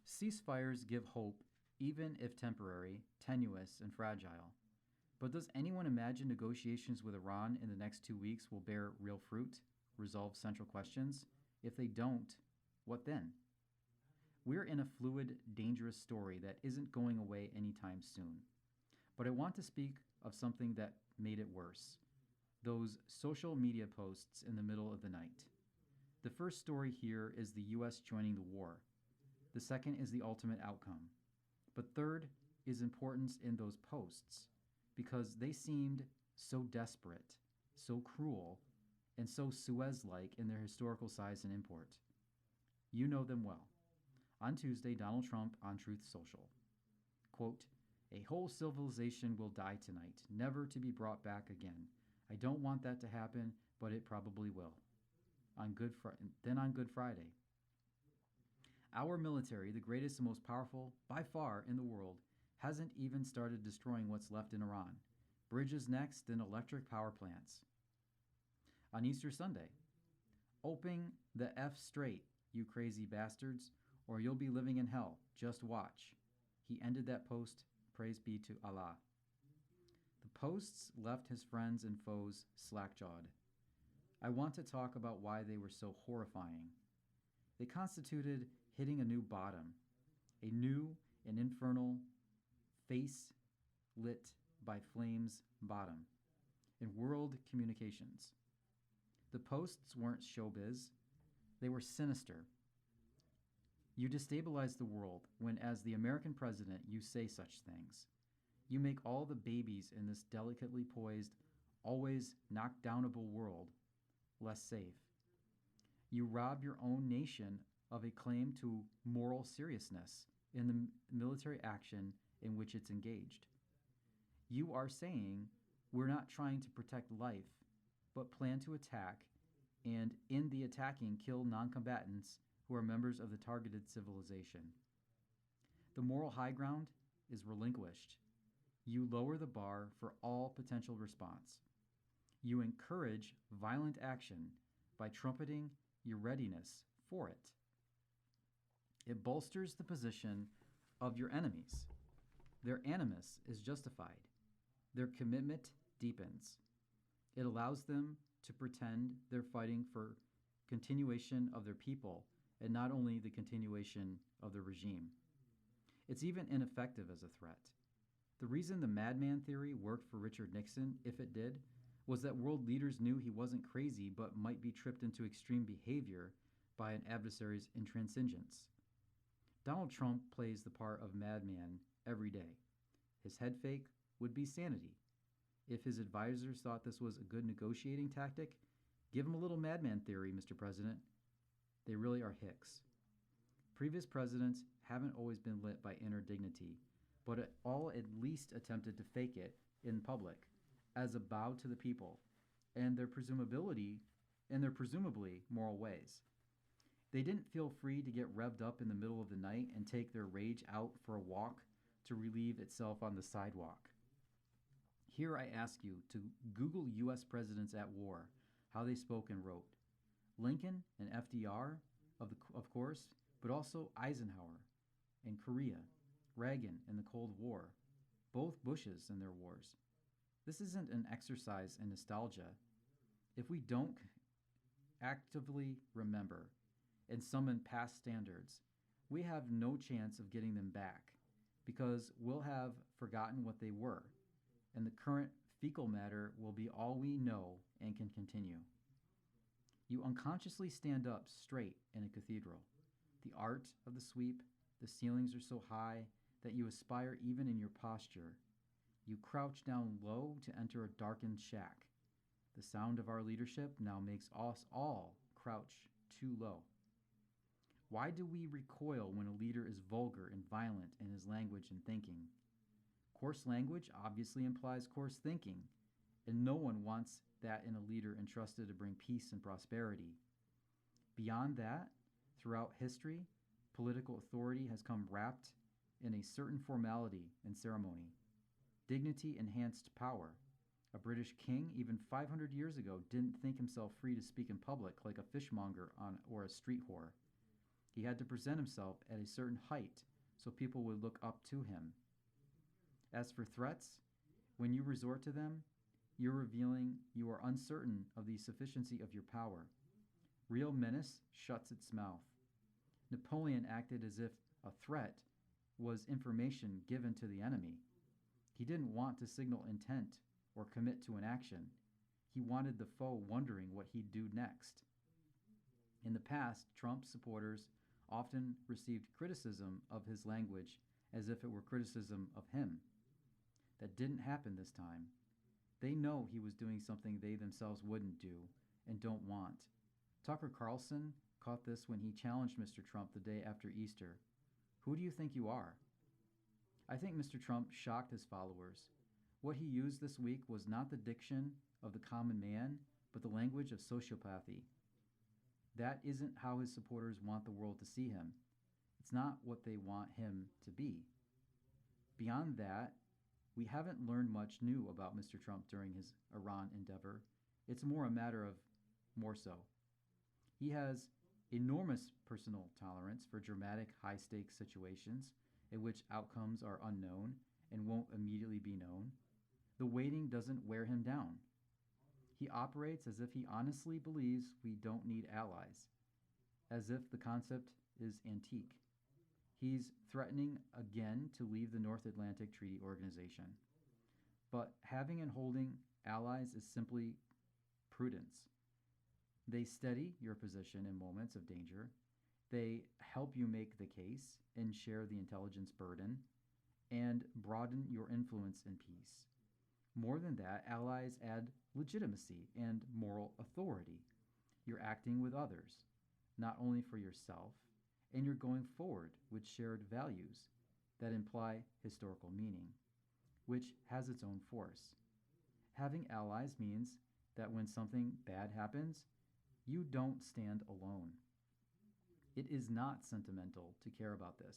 S2: Ceasefires give hope, even if temporary, tenuous, and fragile. But does anyone imagine negotiations with Iran in the next 2 weeks will bear real fruit, resolve central questions? If they don't, what then? We're in a fluid, dangerous story that isn't going away anytime soon. But I want to speak of something that made it worse. Those social media posts in the middle of the night. The first story here is the U.S. joining the war. The second is the ultimate outcome. But third is importance in those posts, because they seemed so desperate, so cruel, and so Suez-like in their historical size and import. You know them well. On Tuesday, Donald Trump on Truth Social. Quote, "A whole civilization will die tonight, never to be brought back again. I don't want that to happen, but it probably will." On Good Friday. Our military, the greatest and most powerful by far in the world, hasn't even started destroying what's left in Iran. Bridges next, then electric power plants. On Easter Sunday, open the F straight, you crazy bastards, or you'll be living in hell. Just watch. He ended that post, praise be to Allah. The posts left his friends and foes slack-jawed. I want to talk about why they were so horrifying. They constituted hitting a new bottom, a new and infernal face lit by flames bottom in world communications. The posts weren't showbiz, they were sinister. You destabilize the world when, as the American president, you say such things. You make all the babies in this delicately poised, always knockdownable world less safe. You rob your own nation of a claim to moral seriousness in the military action in which it's engaged. You are saying we're not trying to protect life, but plan to attack and, in the attacking, kill non-combatants who are members of the targeted civilization. The moral high ground is relinquished. You lower the bar for all potential response. You encourage violent action by trumpeting your readiness for it. It bolsters the position of your enemies. Their animus is justified. Their commitment deepens. It allows them to pretend they're fighting for continuation of their people and not only the continuation of the regime. It's even ineffective as a threat. The reason the madman theory worked for Richard Nixon, if it did, was that world leaders knew he wasn't crazy but might be tripped into extreme behavior by an adversary's intransigence. Donald Trump plays the part of madman every day. His head fake would be sanity. If his advisors thought this was a good negotiating tactic, give him a little madman theory, Mr. President. They really are hicks. Previous presidents haven't always been lit by inner dignity, but all at least attempted to fake it in public as a bow to the people and their presumably moral ways. They didn't feel free to get revved up in the middle of the night and take their rage out for a walk to relieve itself on the sidewalk. Here I ask you to Google U.S. presidents at war, how they spoke and wrote. Lincoln and FDR, of course, but also Eisenhower and Korea, Reagan and the Cold War, both Bushes and their wars. This isn't an exercise in nostalgia. If we don't actively remember and summon past standards, we have no chance of getting them back because we'll have forgotten what they were, and the current fecal matter will be all we know and can continue. You unconsciously stand up straight in a cathedral. The art of the sweep, the ceilings are so high that you aspire even in your posture. You crouch down low to enter a darkened shack. The sound of our leadership now makes us all crouch too low. Why do we recoil when a leader is vulgar and violent in his language and thinking? Coarse language obviously implies coarse thinking, and no one wants that in a leader entrusted to bring peace and prosperity. Beyond that, throughout history, political authority has come wrapped in a certain formality and ceremony. Dignity enhanced power. A British king, even 500 years ago, didn't think himself free to speak in public like a fishmonger or a street whore. He had to present himself at a certain height so people would look up to him. As for threats, when you resort to them, you're revealing you are uncertain of the sufficiency of your power. Real menace shuts its mouth. Napoleon acted as if a threat was information given to the enemy. He didn't want to signal intent or commit to an action. He wanted the foe wondering what he'd do next. In the past, Trump supporters often received criticism of his language as if it were criticism of him. That didn't happen this time. They know he was doing something they themselves wouldn't do and don't want. Tucker Carlson caught this when he challenged Mr. Trump the day after Easter. Who do you think you are? I think Mr. Trump shocked his followers. What he used this week was not the diction of the common man, but the language of sociopathy. That isn't how his supporters want the world to see him. It's not what they want him to be. Beyond that, we haven't learned much new about Mr. Trump during his Iran endeavor. It's more a matter of more so. He has enormous personal tolerance for dramatic, high-stakes situations in which outcomes are unknown and won't immediately be known. The waiting doesn't wear him down. He operates as if he honestly believes we don't need allies, as if the concept is antique. He's threatening again to leave the North Atlantic Treaty Organization. But having and holding allies is simply prudence. They steady your position in moments of danger. They help you make the case and share the intelligence burden and broaden your influence in peace. More than that, allies add legitimacy and moral authority. You're acting with others, not only for yourself, and you're going forward with shared values that imply historical meaning, which has its own force. Having allies means that when something bad happens, you don't stand alone. It is not sentimental to care about this.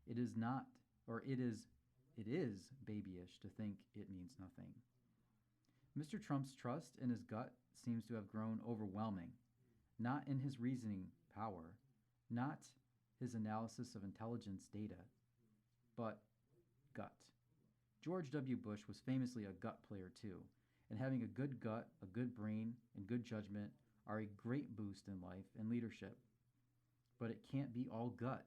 S2: It is not, or it is babyish to think it means nothing. Mr. Trump's trust in his gut seems to have grown overwhelming, not in his reasoning power, not his analysis of intelligence data, but gut. George W. Bush was famously a gut player too, and having a good gut, a good brain, and good judgment are a great boost in life and leadership. But it can't be all gut.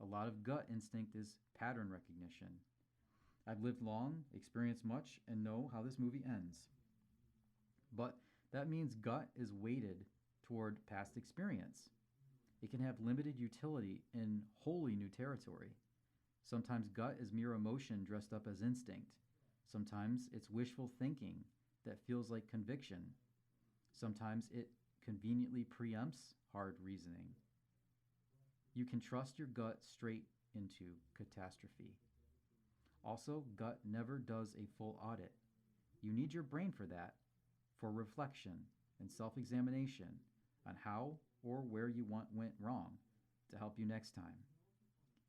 S2: A lot of gut instinct is pattern recognition. I've lived long, experienced much, and know how this movie ends. But that means gut is weighted toward past experience. It can have limited utility in wholly new territory. Sometimes gut is mere emotion dressed up as instinct. Sometimes it's wishful thinking that feels like conviction. Sometimes it conveniently preempts hard reasoning. You can trust your gut straight into catastrophe. Also, gut never does a full audit. You need your brain for that, for reflection and self-examination on how or where you went wrong to help you next time.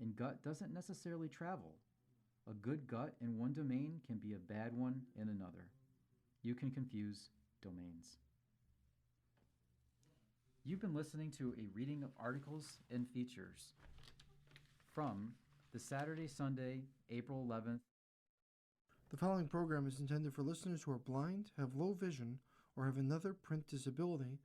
S2: And gut doesn't necessarily travel. A good gut in one domain can be a bad one in another. You can confuse domains. You've been listening to a reading of articles and features from the Saturday, Sunday, April 11th.
S1: The following program is intended for listeners who are blind, have low vision, or have another print disability